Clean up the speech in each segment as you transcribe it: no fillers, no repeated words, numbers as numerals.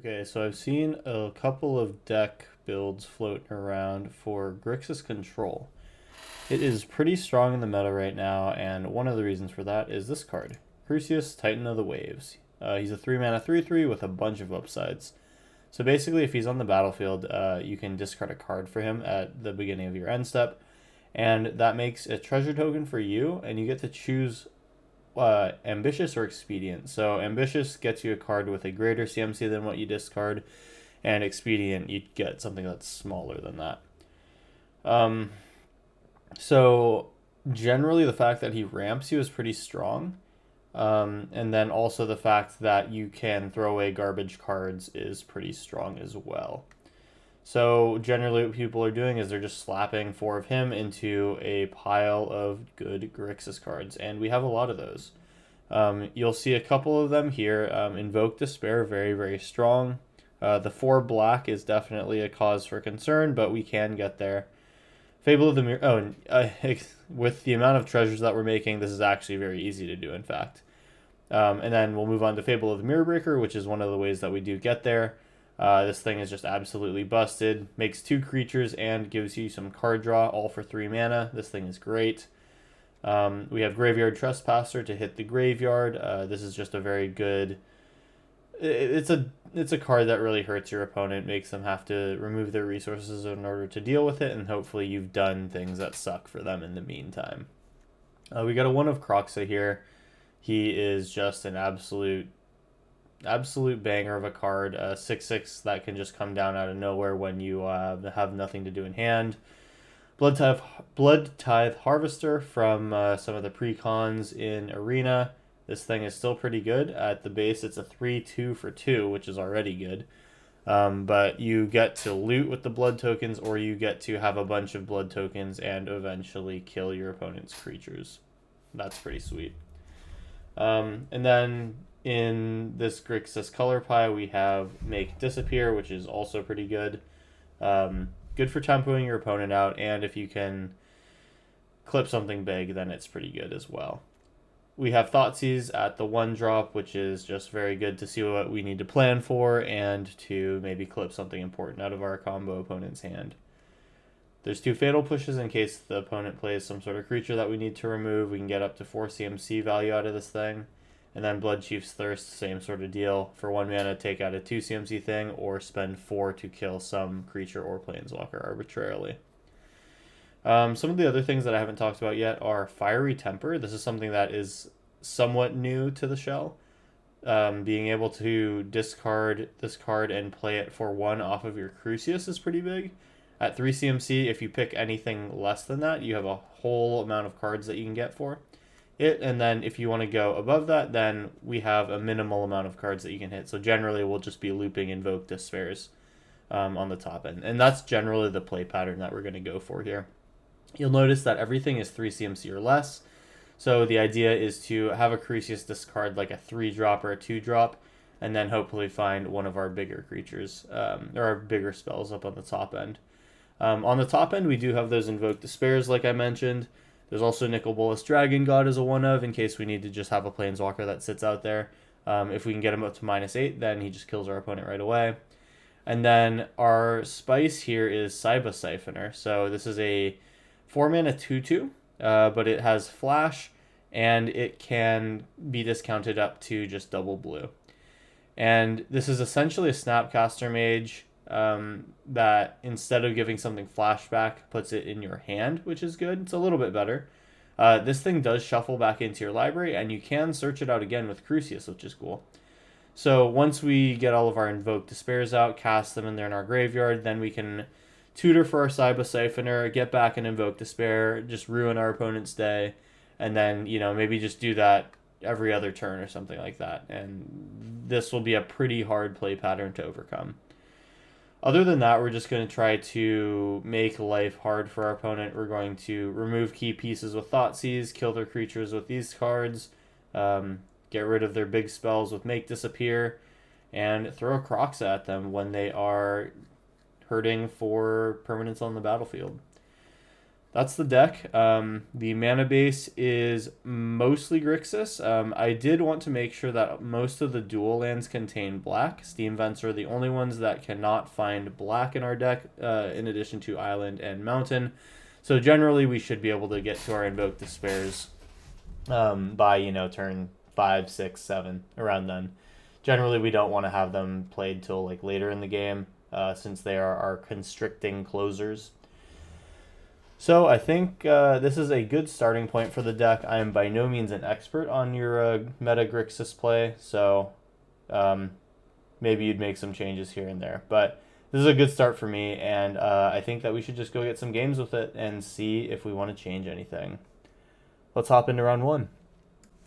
Okay, so I've seen a couple of deck builds floating around for Grixis Control. It is pretty strong in the meta right now, and one of the reasons for that is this card, Crucius, Titan of the Waves. He's a 3-mana 3/3 with a bunch of upsides. So basically, if he's on the battlefield, you can discard a card for him at the beginning of your end step, and that makes a treasure token for you, and you get to choose ambitious or expedient. So ambitious gets you a card with a greater CMC than what you discard, and expedient you get something that's smaller than that. Um, so generally, the fact that he ramps you is pretty strong. And then also the fact that you can throw away garbage cards is pretty strong as well. So generally what people are doing is they're just slapping 4 of him into a pile of good Grixis cards, and we have a lot of those. You'll see a couple of them here. Invoke Despair, very, very strong. The 4 black is definitely a cause for concern, but we can get there. Fable of the Mirror... with the amount of treasures that we're making, this is actually very easy to do, in fact. And then we'll move on to Fable of the Mirror Breaker, which is one of the ways that we do get there. This thing is just absolutely busted. Makes 2 creatures and gives you some card draw, all for 3 mana. This thing is great. We have Graveyard Trespasser to hit the graveyard. This is just a very good... It's a card that really hurts your opponent, makes them have to remove their resources in order to deal with it, and hopefully you've done things that suck for them in the meantime. We got a 1 of Croxa here. He is just an absolute banger of a card. 6/6 that can just come down out of nowhere when you have nothing to do in hand. Blood Tithe Harvester from some of the precons in Arena. This thing is still pretty good. At the base, it's a 3/2 for 2, which is already good. But you get to loot with the blood tokens, or you get to have a bunch of blood tokens and eventually kill your opponent's creatures. That's pretty sweet. And then in this Grixis color pie, we have Make Disappear, which is also pretty good. Good for tempoing your opponent out, and if you can clip something big, then it's pretty good as well. We have Thoughtseize at the 1 drop, which is just very good to see what we need to plan for and to maybe clip something important out of our combo opponent's hand. There's 2 Fatal Pushes in case the opponent plays some sort of creature that we need to remove. We can get up to 4 CMC value out of this thing. And then Blood Chief's Thirst, same sort of deal. For 1 mana, take out a 2 CMC thing, or spend 4 to kill some creature or planeswalker arbitrarily. Some of the other things that I haven't talked about yet are Fiery Temper. This is something that is somewhat new to the shell. Being able to discard this card and play it for 1 off of your Crucius is pretty big. At 3 CMC, if you pick anything less than that, you have a whole amount of cards that you can get for it. And then if you want to go above that, then we have a minimal amount of cards that you can hit. So generally, we'll just be looping Invoke Despairs on the top end. And that's generally the play pattern that we're going to go for here. You'll notice that everything is 3 CMC or less. So the idea is to have a Crucius discard like a 3-drop or a 2-drop, and then hopefully find one of our bigger creatures, or our bigger spells up on the top end. On the top end, we do have those Invoke Despairs, like I mentioned. There's also Nicol Bolas Dragon God as a 1-of, in case we need to just have a Planeswalker that sits out there. If we can get him up to -8, then he just kills our opponent right away. And then our Spice here is Saiba Siphoner. So this is a 4-mana 2/2, but it has Flash, and it can be discounted up to just double blue. And this is essentially a Snapcaster Mage that, instead of giving something flashback, puts it in your hand, which is good. It's a little bit better. This thing does shuffle back into your library, and you can search it out again with Crucius, which is cool. So once we get all of our Invoke Despairs out, cast them in there in our graveyard, then we can tutor for our Saiba Siphoner, get back an Invoke Despair, just ruin our opponent's day, and then, maybe just do that every other turn or something like that. And this will be a pretty hard play pattern to overcome. Other than that, we're just going to try to make life hard for our opponent. We're going to remove key pieces with Thoughtseize, kill their creatures with these cards, get rid of their big spells with Make Disappear, and throw a Croxa at them when they are hurting for permanence on the battlefield. that's the deck. The mana base is mostly Grixis. I did want to make sure that most of the dual lands contain black. Steam Vents are the only ones that cannot find black in our deck, in addition to Island and Mountain. So generally, we should be able to get to our Invoke Despairs by, you know, turn 5, 6, 7, around then. Generally, we don't want to have them played till like later in the game, since they are our constricting closers. So I think this is a good starting point for the deck. I am by no means an expert on your meta Grixis play, so maybe you'd make some changes here and there. But this is a good start for me, and I think that we should just go get some games with it and see if we want to change anything. Let's hop into round one.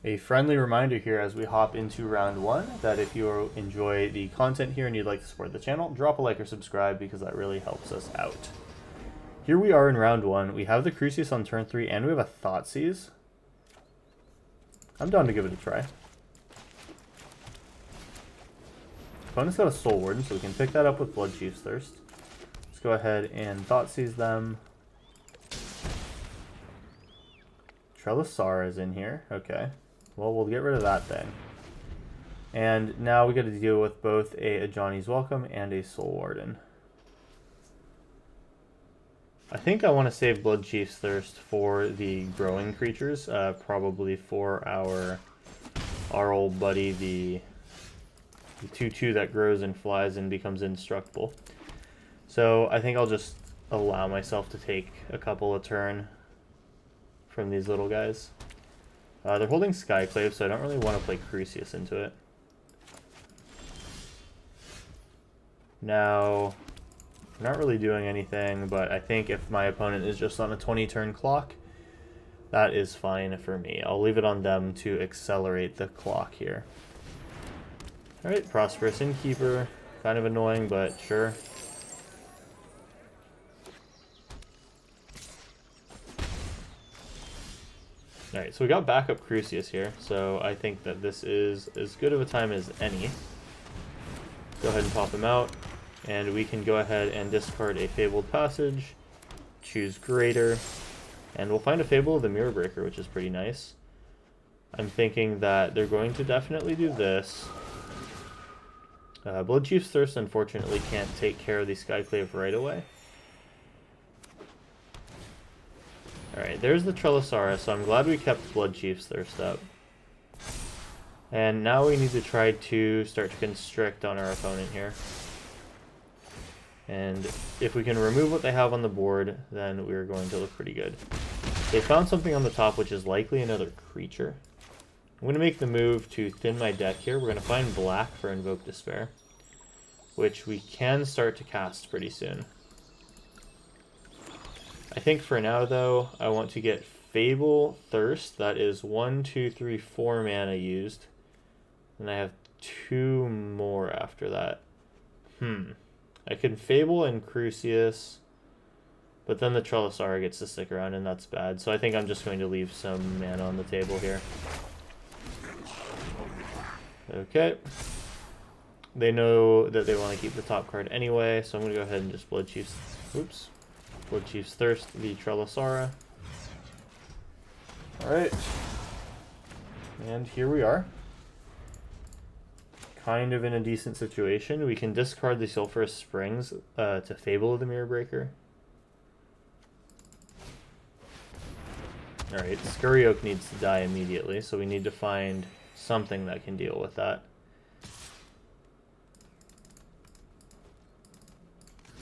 A friendly reminder here as we hop into round one that if you enjoy the content here and you'd like to support the channel, drop a like or subscribe because that really helps us out. Here we are in round one. We have the Crucius on turn 3 and we have a Thoughtseize. I'm down to give it a try. Opponent's got a Soul Warden, so we can pick that up with Bloodchief's Thirst. Let's go ahead and Thoughtseize them. Trelisara is in here. Okay. Well, we'll get rid of that thing. And now we got to deal with both a Ajani's Welcome and a Soul Warden. I think I want to save Bloodchief's Thirst for the growing creatures, probably for our old buddy, the 2/2 that grows and flies and becomes indestructible. So I think I'll just allow myself to take a couple of turn from these little guys. They're holding Skyclave, so I don't really want to play Crucius into it. Now, we're not really doing anything, but I think if my opponent is just on a 20-turn clock, that is fine for me. I'll leave it on them to accelerate the clock here. Alright, Prosperous Innkeeper. Kind of annoying, but sure. Alright, so we got backup Crucius here, so I think that this is as good of a time as any. Go ahead and pop him out, and we can go ahead and discard a Fabled Passage, choose Greater, and we'll find a Fable of the Mirror Breaker, which is pretty nice. I'm thinking that they're going to definitely do this. Bloodchief's Thirst unfortunately can't take care of the Skyclave right away. Alright, there's the Trelisara, so I'm glad we kept Bloodchief's Thirst up. And now we need to try to start to constrict on our opponent here. And if we can remove what they have on the board, then we're going to look pretty good. They found something on the top, which is likely another creature. I'm going to make the move to thin my deck here. We're going to find black for Invoke Despair, which we can start to cast pretty soon. I think for now, though, I want to get Fable Thirst. That is 1, 2, 3, 4 mana used. And I have 2 more after that. I can Fable and Crucius, but then the Trelisara gets to stick around, and that's bad. So I think I'm just going to leave some mana on the table here. Okay. They know that they want to keep the top card anyway, so I'm going to go ahead and just Bloodchief's Thirst the Trelisara. Alright. And here we are. Kind of in a decent situation. We can discard the Sulphurous Springs to Fable of the Mirror Breaker. Alright, Scurry Oak needs to die immediately, so we need to find something that can deal with that.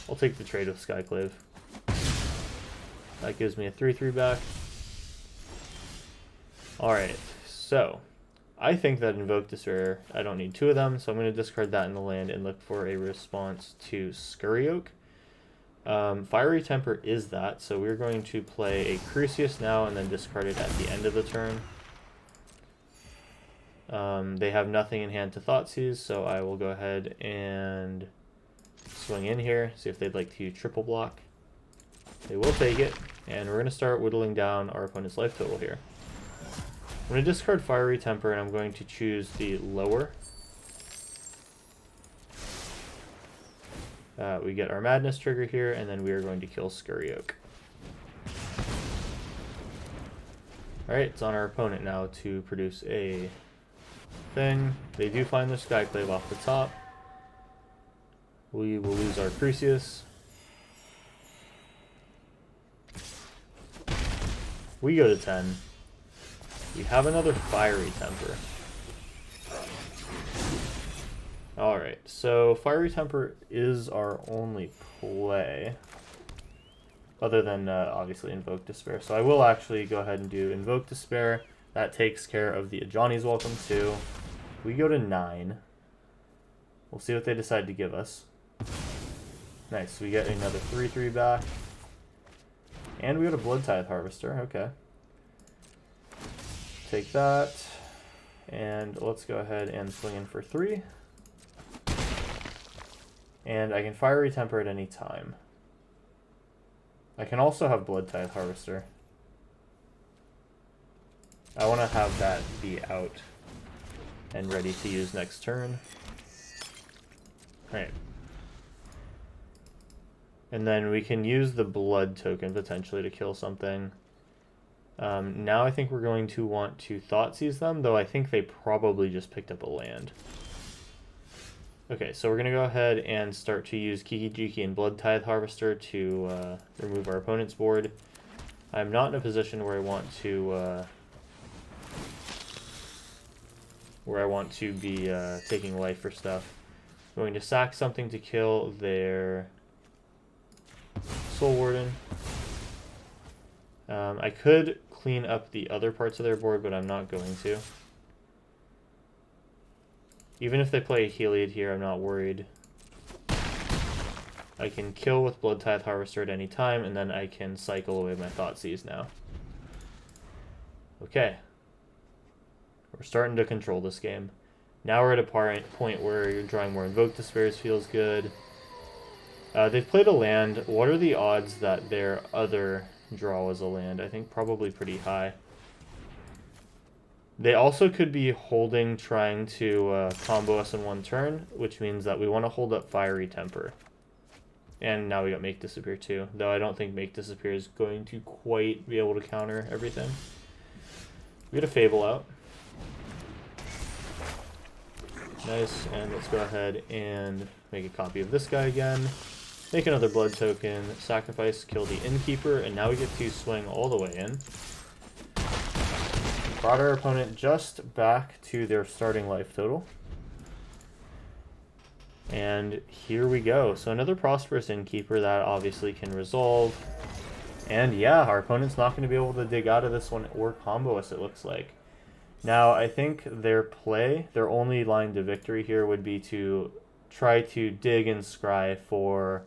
I'll take the trade with Skyclave. That gives me a 3/3 back. Alright, so I think that Invoke Despair, I don't need 2 of them, so I'm going to discard that in the land and look for a response to Scurry Oak. Fiery Temper is that, so we're going to play a Crucius now and then discard it at the end of the turn. They have nothing in hand to Thoughtseize, so I will go ahead and swing in here, see if they'd like to triple block. They will take it, and we're going to start whittling down our opponent's life total here. I'm going to discard Fiery Temper, and I'm going to choose the lower. We get our Madness trigger here, and then we are going to kill Scurry Oak. Alright, it's on our opponent now to produce a thing. They do find their Skyclave off the top. We will lose our Crucius. We go to 10. We have another Fiery Temper. Alright, so Fiery Temper is our only play. Other than, obviously, Invoke Despair. So I will actually go ahead and do Invoke Despair. That takes care of the Ajani's Welcome too. We go to 9. We'll see what they decide to give us. Nice, we get another 3/3 back. And we got a Blood Tithe Harvester, okay. Take that. And let's go ahead and swing in for 3. And I can Fiery Temper at any time. I can also have Blood Tithe Harvester. I want to have that be out and ready to use next turn. Alright. And then we can use the Blood token potentially to kill something. Now I think we're going to want to Thoughtseize them, though I think they probably just picked up a land. Okay, so we're going to go ahead and start to use Kiki-Jiki and Blood Tithe Harvester to remove our opponent's board. I'm not in a position where I want to be taking life for stuff. I'm going to sack something to kill their Soul Warden. I could clean up the other parts of their board, but I'm not going to. Even if they play a Heliod here, I'm not worried. I can kill with Blood Tithe Harvester at any time, and then I can cycle away my Thoughtseize now. Okay. We're starting to control this game. Now we're at a point where you're drawing more Invoke Despairs feels good. They've played a land. What are the odds that their other draw was a land? I think probably pretty high. They also could be holding, trying to combo us in one turn, which means that we want to hold up Fiery Temper. And now we got Make Disappear too, though I don't think Make Disappear is going to quite be able to counter everything. We get a Fable out. Nice, and let's go ahead and make a copy of this guy again. Make another Blood token, sacrifice, kill the Innkeeper, and now we get to swing all the way in. Brought our opponent just back to their starting life total. And here we go. So another Prosperous Innkeeper that obviously can resolve. And yeah, our opponent's not going to be able to dig out of this one or combo us, it looks like. Now, I think their only line to victory here would be to try to dig and scry for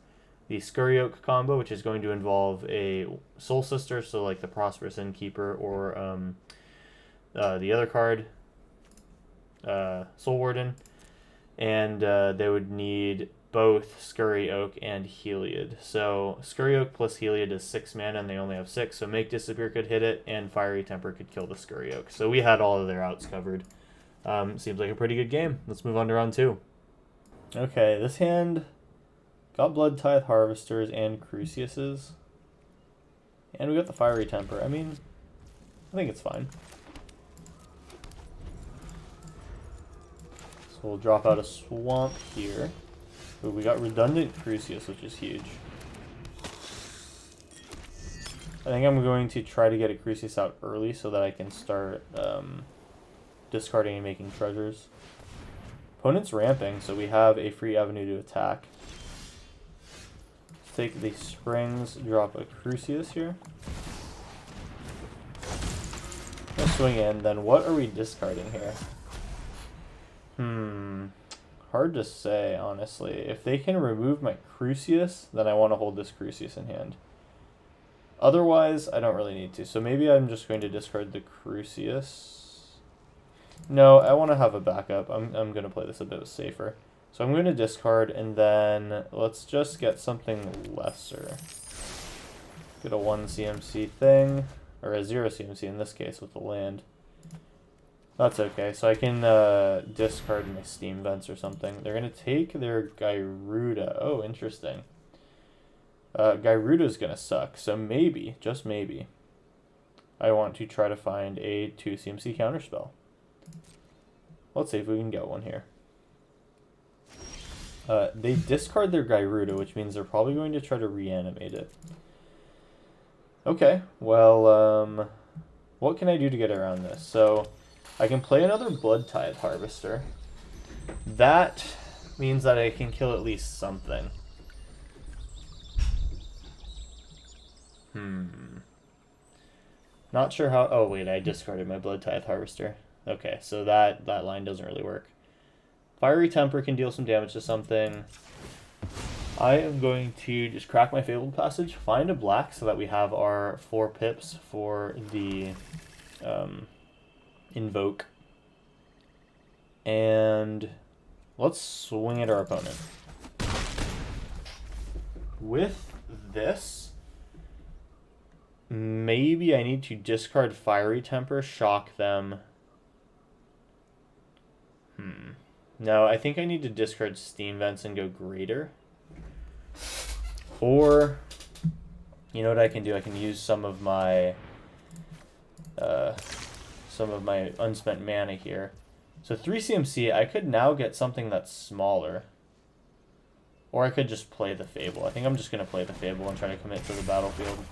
the Scurry Oak combo, which is going to involve a Soul Sister, so like the Prosperous Innkeeper, or the other card, Soul Warden, and they would need both Scurry Oak and Heliod. So Scurry Oak plus Heliod is 6 mana, and they only have 6, so Make Disappear could hit it, and Fiery Temper could kill the Scurry Oak. So we had all of their outs covered. Seems like a pretty good game. Let's move on to round 2. Okay, this hand got Blood Tithe Harvesters and Cruciuses. And we got the Fiery Temper. I mean, I think it's fine. So we'll drop out a Swamp here. Ooh, we got Redundant Crucius, which is huge. I think I'm going to try to get a Crucius out early so that I can start discarding and making treasures. Opponent's ramping, so we have a free avenue to attack. Let's take the Springs, drop a Crucius here. Let's swing in, then what are we discarding here? Hard to say, honestly. If they can remove my Crucius, then I want to hold this Crucius in hand. Otherwise, I don't really need to. So maybe I'm just going to discard the Crucius. No, I want to have a backup. I'm going to play this a bit safer. So I'm going to discard, and then let's just get something lesser. Get a 1 CMC thing, or a 0 CMC in this case with the land. That's okay. So I can discard my Steam Vents or something. They're going to take their Gyruda. Oh, interesting. Gyruda's going to suck. So maybe, just maybe, I want to try to find a 2 CMC counterspell. Let's see if we can get one here. They discard their Gyruda, which means they're probably going to try to reanimate it. Okay, well, what can I do to get around this? So, I can play another Blood Tithe Harvester. That means that I can kill at least something. Not sure how... Oh, wait, I discarded my Blood Tithe Harvester. Okay, so that line doesn't really work. Fiery Temper can deal some damage to something. I am going to just crack my Fabled Passage, find a black so that we have our 4 pips for the Invoke. And let's swing at our opponent. With this, maybe I need to discard Fiery Temper, shock them. No, I think I need to discard Steam Vents and go Greater. Or, you know what I can do? I can use some of my unspent mana here. So 3 CMC, I could now get something that's smaller. Or I could just play the Fable. I think I'm just going to play the Fable and try to commit to the battlefield.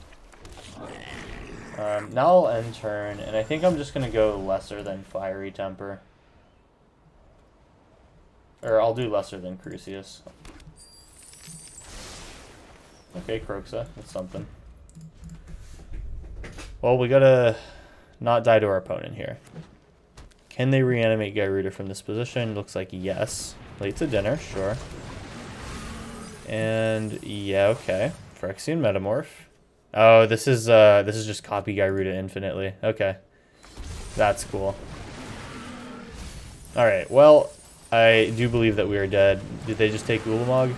Now I'll end turn, and I think I'm just going to go lesser than Fiery Temper. Or I'll do lesser than Crucius. Okay, Kroxa. That's something. Well, we gotta not die to our opponent here. Can they reanimate Gyruda from this position? Looks like yes. Late to dinner, sure. And yeah, okay. Phyrexian Metamorph. Oh, this is just copy Gyruda infinitely. Okay. That's cool. Alright, well, I do believe that we are dead. Did they just take Ulamog?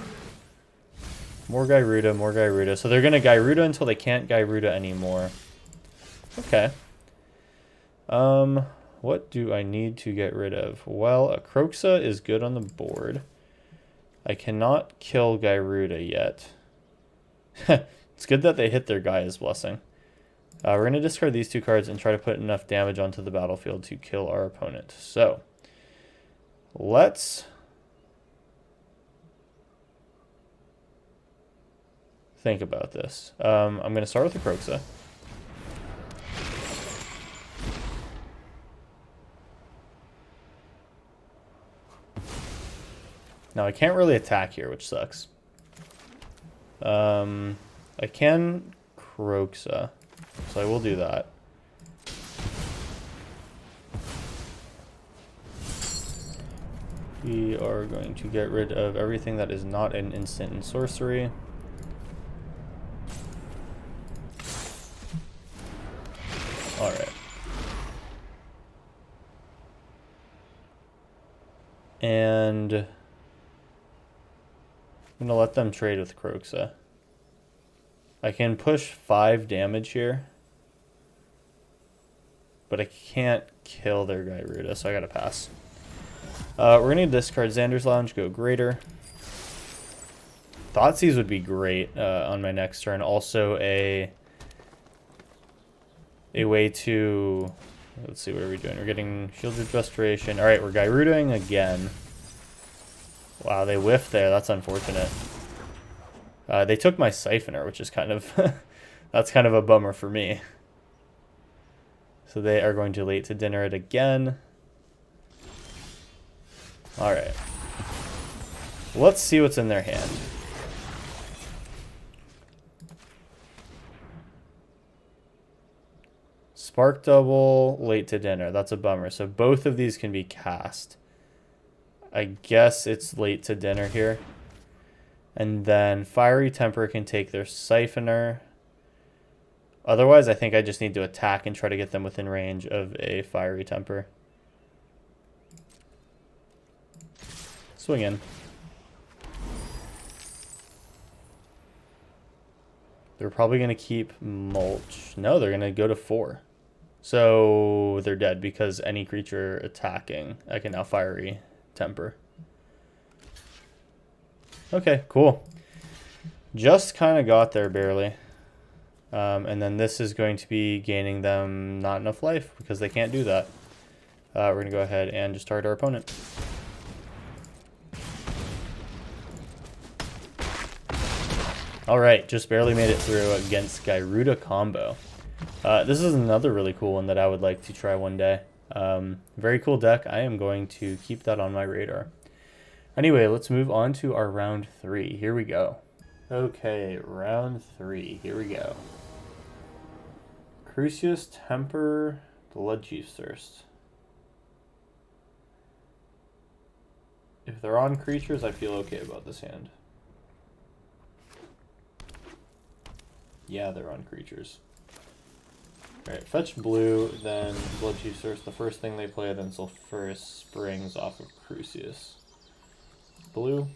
More Gyruda, more Gyruda. So they're going to Gyruda until they can't Gyruda anymore. Okay. What do I need to get rid of? Well, a Kroxa is good on the board. I cannot kill Gyruda yet. It's good that they hit their Gaia's Blessing. We're going to discard these 2 cards and try to put enough damage onto the battlefield to kill our opponent. So, let's think about this. I'm going to start with the Kroxa. Now, I can't really attack here, which sucks. I can Kroxa, so I will do that. We are going to get rid of everything that is not an instant in sorcery. Alright. And I'm going to let them trade with Kroxa. I can push 5 damage here. But I can't kill their Gyruda, so I gotta pass. We're going to discard Xander's Lounge, go Greater. Thoughtseize would be great on my next turn. Also a way to... Let's see, what are we doing? We're getting Shielded Restoration. Alright, we're Gyrudaing again. Wow, they whiffed there. That's unfortunate. They took my Siphoner, which is kind of... that's kind of a bummer for me. So they are going to late to dinner it again. Alright. Let's see what's in their hand. Spark Double, late to dinner. That's a bummer. So both of these can be cast. I guess it's late to dinner here. And then Fiery Temper can take their Siphoner. Otherwise, I think I just need to attack and try to get them within range of a Fiery Temper. Swing in. They're probably going to keep Mulch. No, they're going to go to 4. So they're dead because any creature attacking, I can now Fiery Temper. Okay, cool. Just kind of got there barely. And then this is going to be gaining them not enough life because they can't do that. We're going to go ahead and just target our opponent. Alright, just barely made it through against Gyruda combo. This is another really cool one that I would like to try one day. Very cool deck. I am going to keep that on my radar. Anyway, let's move on to our round 3. Here we go. Okay, round 3. Here we go. Crucius, Temper, Bloodchief's Thirst. If they're on creatures, I feel okay about this hand. Yeah, they're on creatures. Alright, fetch blue, then Bloodchief's Thirst. The first thing they play, then Sulphurous Springs off of Crucius. Blue.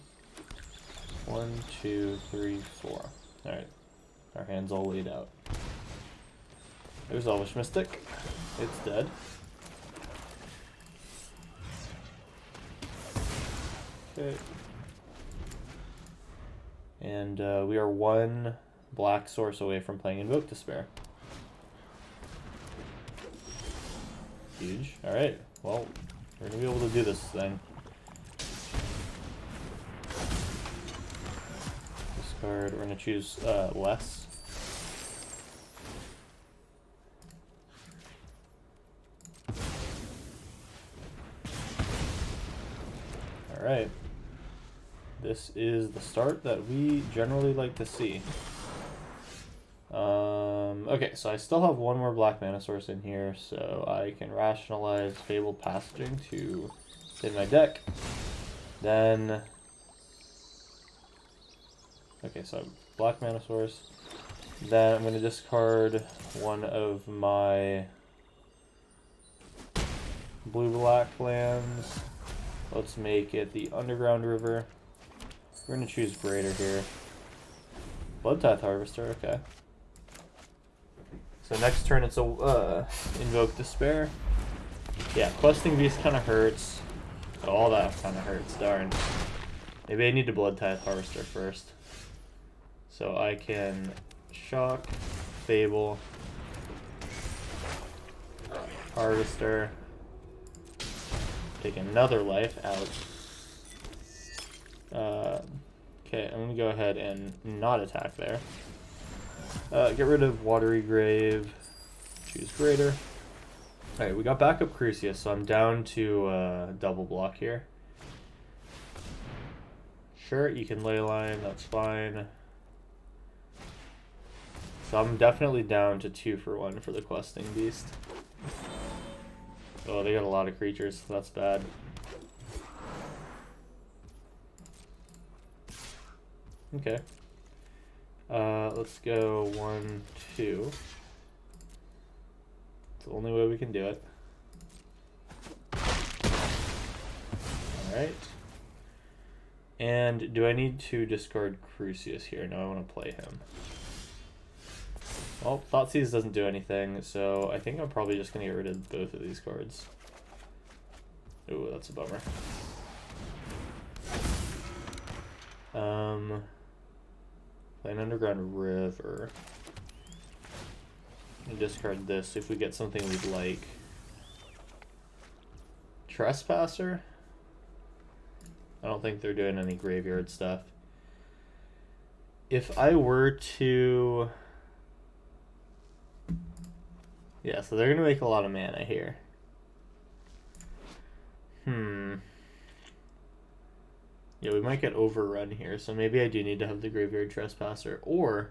1, 2, 3, 4. Alright. Our hand's all laid out. There's Elvish Mystic. It's dead. Okay. And we are 1 black source away from playing Invoke Despair. Huge. Alright. Well, we're going to be able to do this thing. Discard. We're going to choose less. Alright. This is the start that we generally like to see. Okay, so I still have 1 more black mana source in here, so I can rationalize Fabled Passaging to save my deck. Then... Okay, so black mana source. Then I'm going to discard 1 of my blue-black lands. Let's make it the Underground River. We're going to choose Greater here. Bloodtithe Harvester, okay. So next turn it's a Invoke Despair. Yeah, Questing Beast kind of hurts. Oh, all that kind of hurts, darn. Maybe I need to Bloodtithe Harvester first. So I can Shock, Fable, Harvester, take another life out. Okay, I'm gonna go ahead and not attack there. Get rid of Watery Grave, choose Greater. Alright, we got backup Crucius, so I'm down to double block here. Sure, you can Leyline, that's fine. So I'm definitely down to 2 for 1 for the Questing Beast. Oh, they got a lot of creatures, so that's bad. Okay. Let's go 1, 2. It's the only way we can do it. Alright. And do I need to discard Crucius here? No, I want to play him. Well, Thoughtseize doesn't do anything, so I think I'm probably just going to get rid of both of these cards. Ooh, that's a bummer. Play an Underground River. And discard this if we get something we'd like. Trespasser? I don't think they're doing any graveyard stuff. If I were to... Yeah, so they're going to make a lot of mana here. Yeah, we might get overrun here, so maybe I do need to have the Graveyard Trespasser. Or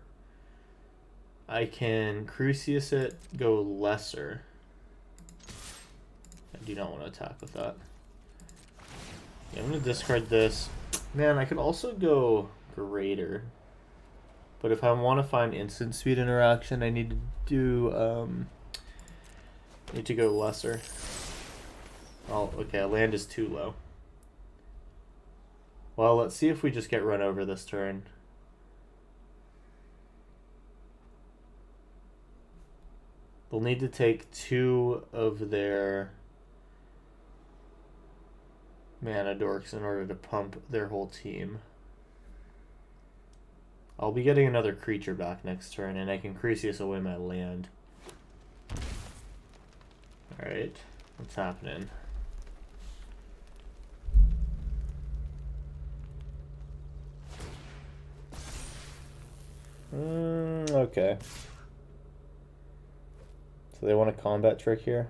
I can Crucius it, go lesser. I do not want to attack with that. Yeah, I'm going to discard this. Man, I could also go Greater. But if I want to find instant speed interaction, I need to do... need to go lesser. Oh, okay, land is too low. Well, let's see if we just get run over this turn. They'll need to take 2 of their mana dorks in order to pump their whole team. I'll be getting another creature back next turn, and I can Crucius away my land. Alright, what's happening? Okay. So they want a combat trick here.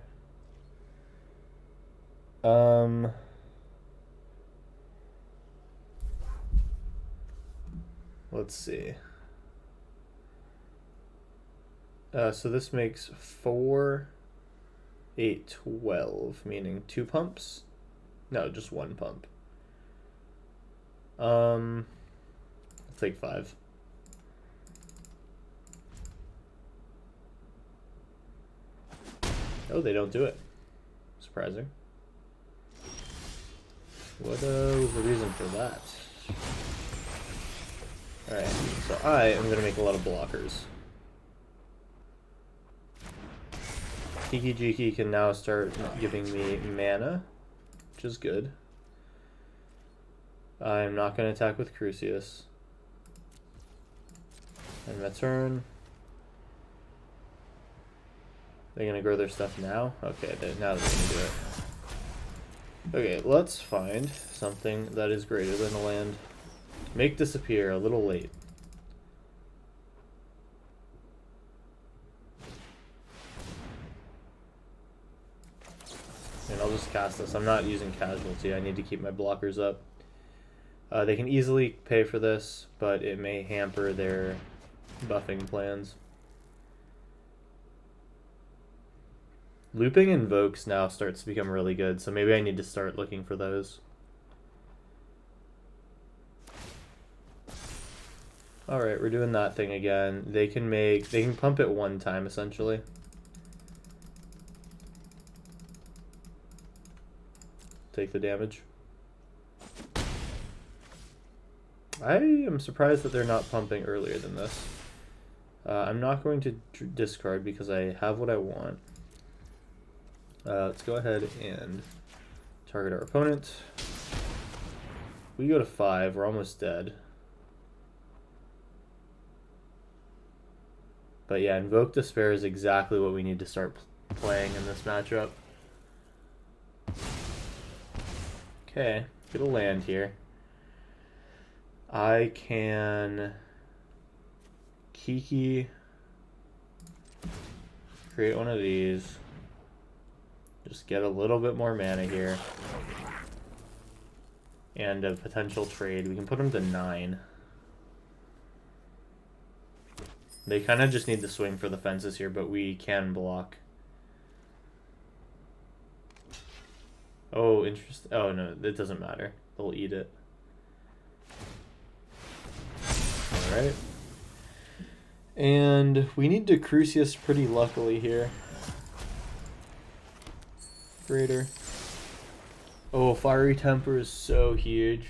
Let's see. So this makes 4, 8, 12, meaning 2 pumps? No, just 1 pump. I'll take 5. Oh, they don't do it. Surprising. What was the reason for that? Alright, so I am going to make a lot of blockers. Kiki-Jiki can now start giving me mana, which is good. I'm not going to attack with Crucius. And my turn. They're going to grow their stuff now? Okay, now they're going to do it. Okay, let's find something that is greater than a land. Make disappear, a little late. And I'll just cast this. I'm not using casualty. I need to keep my blockers up. They can easily pay for this, but it may hamper their buffing plans. Looping invokes now starts to become really good, so maybe I need to start looking for those. Alright, we're doing that thing again. They can pump it 1 time essentially. Take the damage. I am surprised that they're not pumping earlier than this. I'm not going to discard because I have what I want. Let's go ahead and target our opponent. We go to 5, we're almost dead. But yeah, Invoke Despair is exactly what we need to start playing in this matchup. Okay, get a land here. I can Kiki, create one of these. Just get a little bit more mana here. And a potential trade. We can put them to 9. They kind of just need to swing for the fences here, but we can block. Oh, interesting. Oh, no, it doesn't matter. They'll eat it. Alright. And we need to Crucius pretty luckily here. Greater. Oh, Fiery Temper is so huge.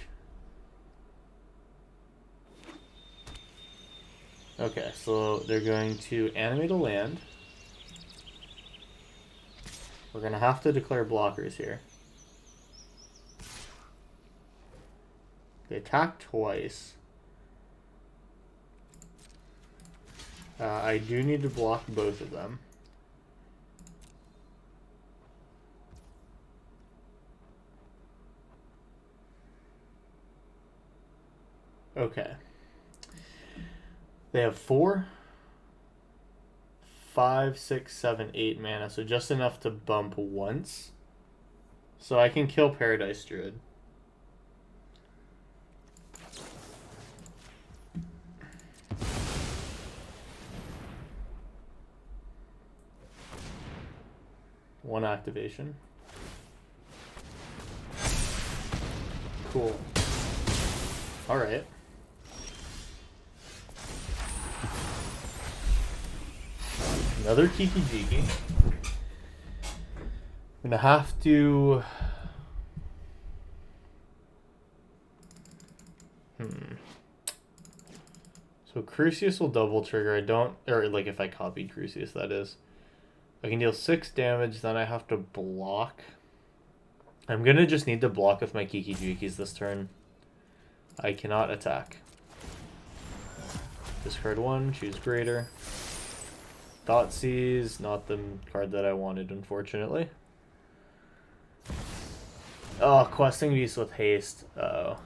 Okay, so they're going to animate a land. We're going to have to declare blockers here. They attack twice. I do need to block both of them. Okay. They have 4, 5, 6, 7, 8 mana, so just enough to bump once. So I can kill Paradise Druid. One activation. Cool. Alright. Another Kiki-Jiki. I'm gonna have to... So Crucius will double trigger. I don't... Or, like, if I copied Crucius, that is. I can deal 6 damage, then I have to block. I'm gonna just need to block with my Kiki-Jikis this turn. I cannot attack. Discard 1, choose greater. Thoughtseize, not the card that I wanted, unfortunately. Oh, Questing Beast with haste. Uh-oh.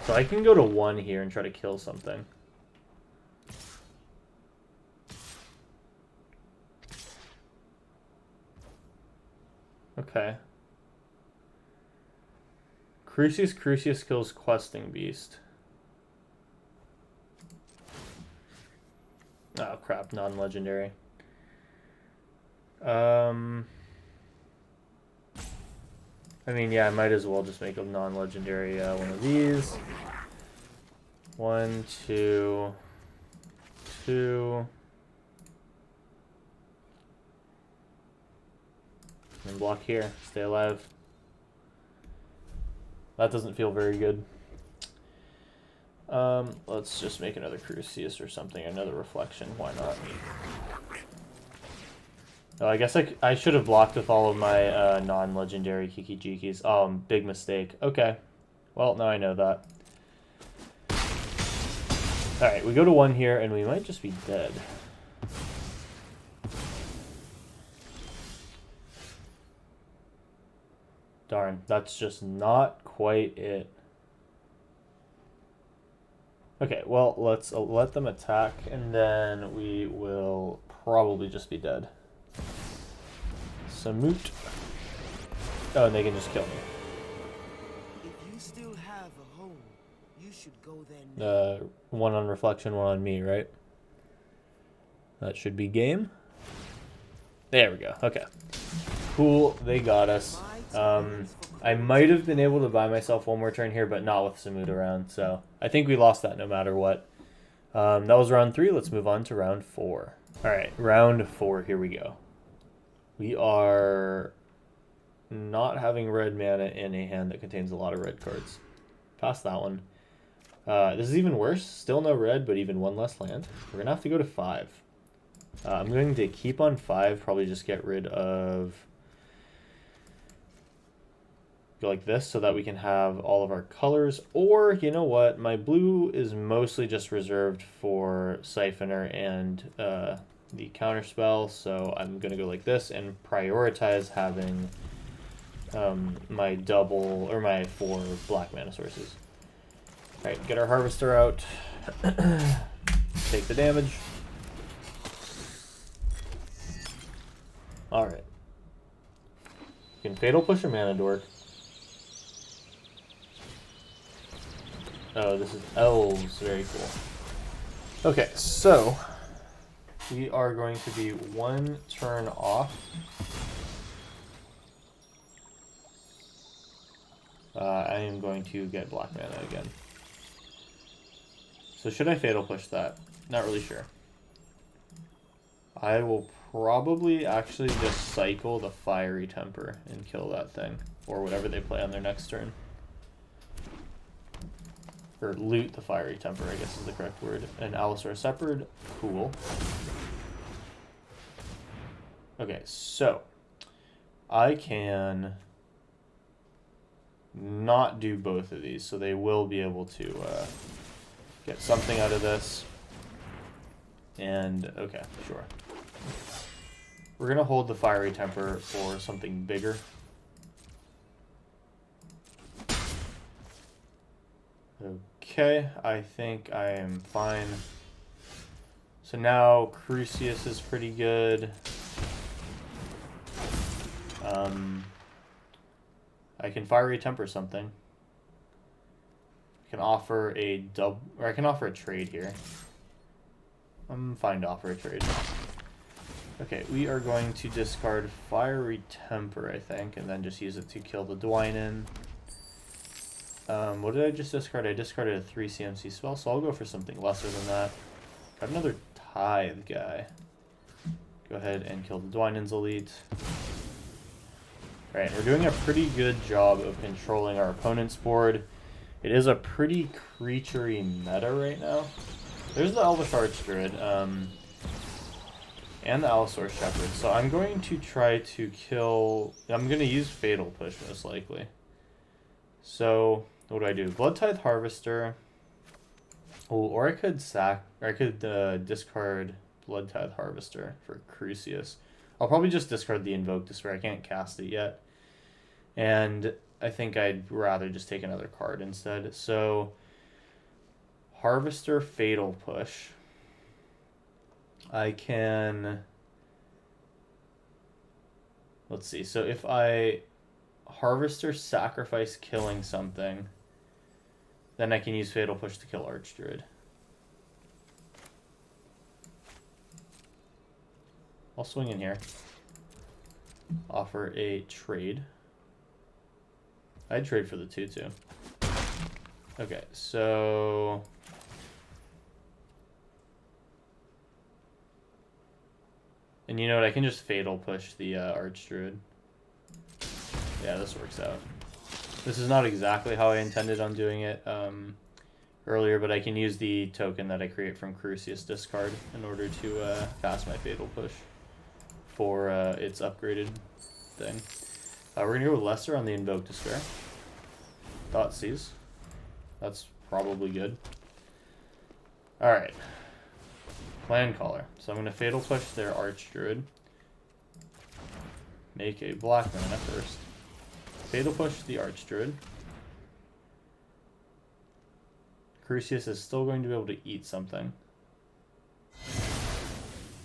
So I can go to 1 here and try to kill something. Okay. Crucius kills Questing Beast. Oh crap, non-legendary. I mean, yeah, I might as well just make a non-legendary one of these. 1, 2, 2. And block here. Stay alive. That doesn't feel very good. Let's just make another Crucius or something. Another Reflection. Why not? Oh, I guess I should have blocked with all of my non-legendary Kiki-Jikis. Oh, big mistake. Okay. Well, now I know that. Alright, we go to 1 here, and we might just be dead. Darn, that's just not quite it. Okay, well, let's let them attack, and then we will probably just be dead. Samut. Oh, and they can just kill me. If you still have a home, you should go there now. 1 on reflection, 1 on me, right? That should be game. There we go. Okay. Cool, they got us. I might have been able to buy myself 1 more turn here, but not with Samut around, so I think we lost that no matter what. That was round 3. Let's move on to round 4. Alright, round 4, here we go. We are not having red mana in a hand that contains a lot of red cards. Pass that one. This is even worse. Still no red, but even 1 less land. We're going to have to go to 5. I'm going to keep on 5, probably just get rid of... Go like this so that we can have all of our colors. Or, you know what, my blue is mostly just reserved for Siphoner and the counterspell, so I'm going to go like this and prioritize having my double, or my 4 black mana sources. Alright, get our Harvester out. Take the damage. Alright. You can Fatal Push a Mana Dork. Oh, this is elves. Very cool. Okay, so we are going to be 1 turn off. I am going to get black mana again. So should I Fatal Push that? Not really sure. I will probably actually just cycle the Fiery Temper and kill that thing. Or whatever they play on their next turn. Or loot the Fiery Temper, I guess is the correct word. And Allosaurus Shepherd, cool. Okay, so I can not do both of these, so they will be able to get something out of this. And, okay, sure. We're going to hold the Fiery Temper for something bigger. Okay, I think I am fine. So now Crucius is pretty good. I can Fiery Temper something. I can offer a or I can offer a trade here. I'm fine to offer a trade. Okay, we are going to discard Fiery Temper, I think, and then just use it to kill the Dwynen. What did I just discard? I discarded a 3 CMC spell, so I'll go for something lesser than that. Got another Tithe guy. Go ahead and kill the Dwynen's Elite. Alright, we're doing a pretty good job of controlling our opponent's board. It is a pretty creature-y meta right now. There's the Elvish Archdruid, and the Allosaurus Shepherd. So I'm going to try to kill... I'm going to use Fatal Push, most likely. So What do I do? Blood Tithe Harvester. Oh, or I could discard Blood Tithe Harvester for Crucius. I'll probably just discard the Invoke Despair. I can't cast it yet. And I think I'd rather just take another card instead. So, Harvester Fatal Push. I can... Let's see. So if I Harvester Sacrifice killing something, then I can use Fatal Push to kill Archdruid. I'll swing in here. Offer a trade. I'd trade for the 2/2. Okay, so... And you know what? I can just Fatal Push the Archdruid. Yeah, this works out. This is not exactly how I intended on doing it earlier, but I can use the token that I create from Crucius discard in order to cast my Fatal Push for its upgraded thing. We're going to go with Lesser on the Invoke Despair. Thoughtseize. That's probably good. Alright. Clan Caller. So I'm going to Fatal Push their Archdruid. Make a black mana first. Fatal Push the Archdruid. Crucius is still going to be able to eat something.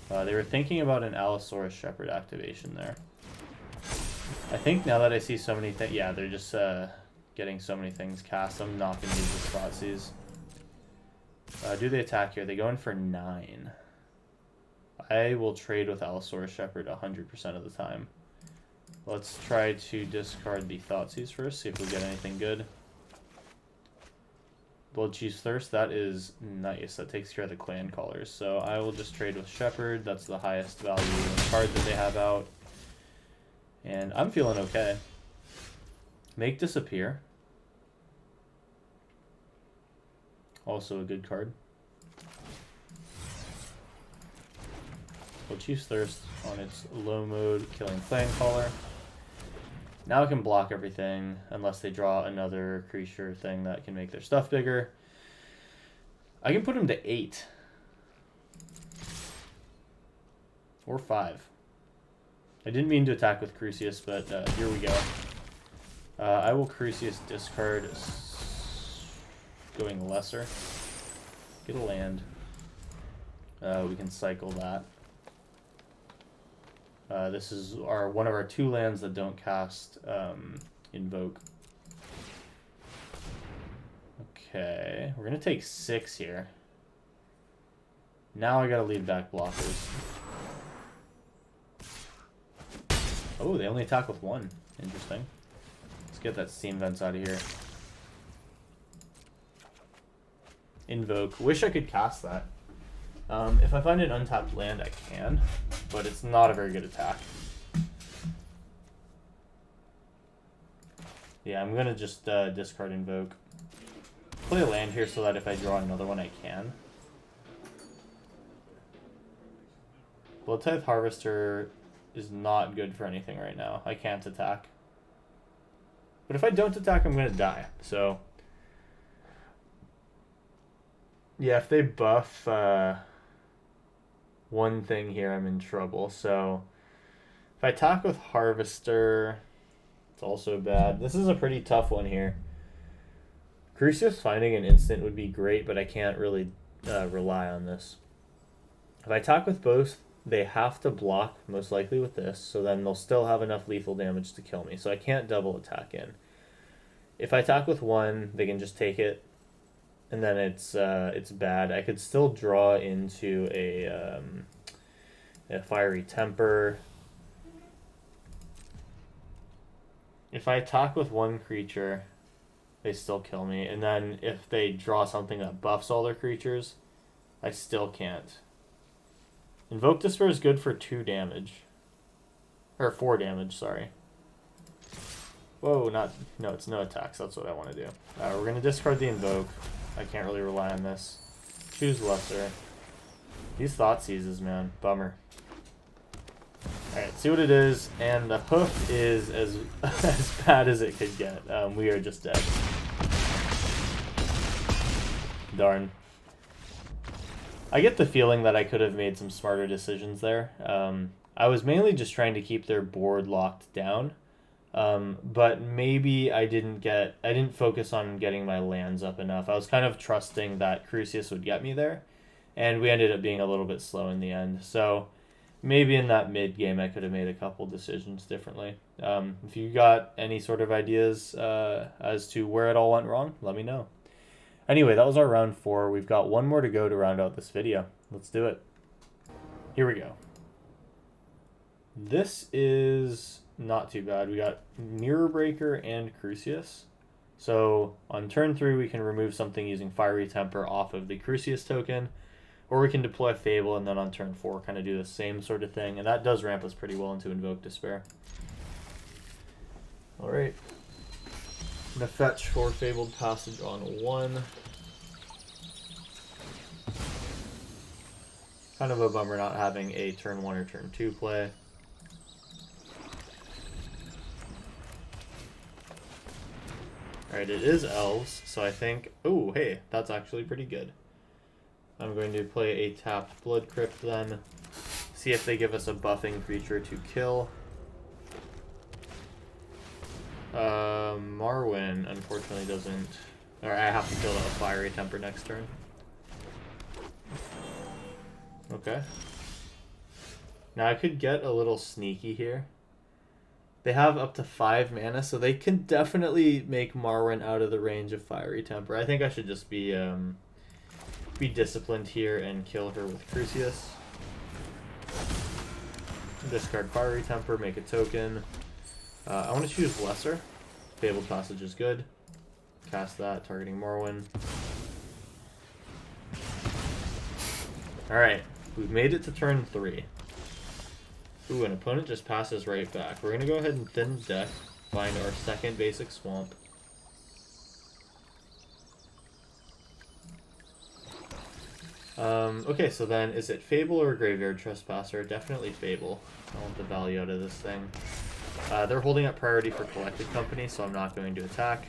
They were thinking about an Allosaurus Shepherd activation there. I think now that I see so many things... Yeah, they're just getting so many things cast. I'm not going to use the Thoughtseize. Do they attack here? They go in for 9. I will trade with Allosaurus Shepherd 100% of the time. Let's try to discard the Thoughtseize first, see if we get anything good. Bloodchief's Thirst, that is nice. That takes care of the Clan Callers. So I will just trade with Shepherd. That's the highest value card that they have out. And I'm feeling okay. Make Disappear. Also a good card. Bloodchief's Thirst on its low mode, killing Clan Caller. Now I can block everything unless they draw another creature thing that can make their stuff bigger. I can put them to 8. Or 5. I didn't mean to attack with Crucius, but here we go. I will Crucius discard, going Lesser. Get a land. We can cycle that. This is one of our 2 lands that don't cast Invoke. Okay, we're gonna take 6 here. Now I gotta leave back blockers. Oh, they only attack with 1. Interesting. Let's get that Steam Vents out of here. Invoke. Wish I could cast that. If I find an untapped land, I can, but it's not a very good attack. Yeah, I'm gonna just discard Invoke. Play a land here so that if I draw another one, I can. Blood Tithe Harvester is not good for anything right now. I can't attack. But if I don't attack, I'm gonna die, so... Yeah, if they buff one thing here, I'm in trouble. So if I attack with Harvester, it's also bad. This is a pretty tough one here. Crucius finding an instant would be great, but I can't really rely on this. If I attack with both, they have to block, most likely with this, so then they'll still have enough lethal damage to kill me. So I can't double attack in. If I attack with one, they can just take it, and then it's bad. I could still draw into a Fiery Temper. If I attack with one creature, they still kill me. And then if they draw something that buffs all their creatures, I still can't. Invoke Despair is good for 2 damage. Or 4 damage, sorry. Whoa, no, it's no attacks. That's what I want to do. We're going to discard the Invoke. I can't really rely on this. Choose Lesser. These Thoughtseizes, man. Bummer. Alright, see what it is. And the hoof is as bad as it could get. We are just dead. darn. I get the feeling that I could have made some smarter decisions there. I was mainly just trying to keep their board locked down. But maybe I didn't focus on getting my lands up enough. I was kind of trusting that Crucius would get me there, and we ended up being a little bit slow in the end. So maybe in that mid game I could have made a couple decisions differently. If you got any sort of ideas as to where it all went wrong, let me know. Anyway, that was our round 4. We've got one more to go to round out this video. Let's do it. Here we go. This is not too bad. We got Mirror Breaker and Crucius. So on turn 3, we can remove something using Fiery Temper off of the Crucius token, or we can deploy Fable and then on turn 4 kind of do the same sort of thing, and that does ramp us pretty well into Invoke Despair. Alright. I'm going to fetch for Fabled Passage on 1. Kind of a bummer not having a turn 1 or turn 2 play. Alright, it is elves, so I think... Oh, hey, that's actually pretty good. I'm going to play a tapped Blood Crypt then. See if they give us a buffing creature to kill. Marwyn, unfortunately, doesn't... Or I have to kill a Fiery Temper next turn. Okay. Now I could get a little sneaky here. They have up to 5 mana, so they can definitely make Marwyn out of the range of Fiery Temper. I think I should just be disciplined here and kill her with Crucius. Discard Fiery Temper, make a token. I want to choose Lesser. Fabled Passage is good. Cast that, targeting Marwyn. Alright, we've made it to turn 3. Ooh, an opponent just passes right back. We're going to go ahead and thin deck, find our second basic swamp. Okay, so then is it Fable or Graveyard Trespasser? Definitely Fable. I want the value out of this thing. They're holding up priority for Collected Company, so I'm not going to attack.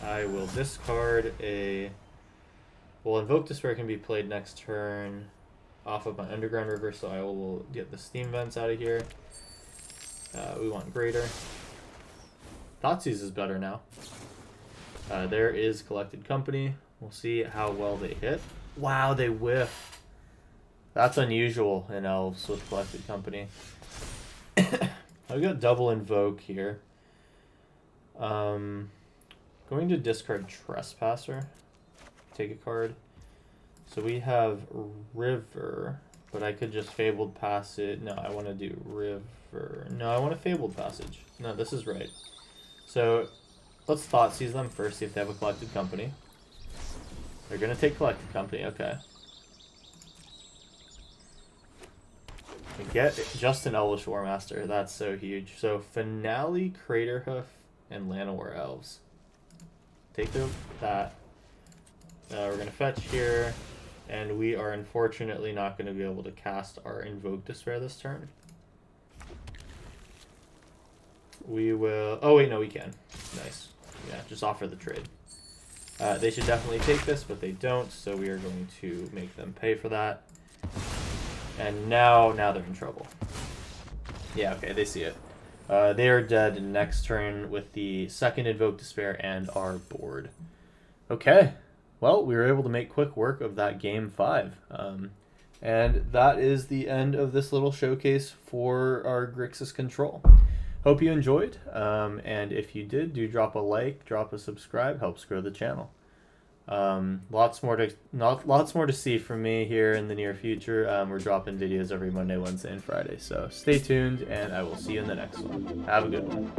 I will discard a... Well, Invoke Despair can be played next turn off of my Underground River, so I will get the Steam Vents out of here. We want Greater. Thoughtseize is better now. There is Collected Company. We'll see how well they hit. Wow, they whiff. That's unusual in Elves with Collected Company. I've got double Invoke here. Going to discard Trespasser. Take a card. So we have River, but I could just Fabled Passage. No, I want to do River. No, I want a Fabled Passage. No, this is right. So let's Thoughtseize them first, see if they have a Collected Company. They're going to take Collected Company, okay. We get just an Elvish War Master. That's so huge. So Finale, Craterhoof, and Llanowar Elves. Take that. We're going to fetch here, and we are unfortunately not going to be able to cast our Invoke Despair this turn. We will... Oh, wait, no, we can. Nice. Yeah, just offer the trade. They should definitely take this, but they don't, so we are going to make them pay for that. And now they're in trouble. Yeah, okay, they see it. They are dead next turn with the second Invoke Despair and our board. Okay. Well, we were able to make quick work of that game 5. And that is the end of this little showcase for our Grixis Control. Hope you enjoyed, and if you did, do drop a like, drop a subscribe, helps grow the channel. Lots more to see from me here in the near future. We're dropping videos every Monday, Wednesday, and Friday, so stay tuned, and I will see you in the next one. Have a good one.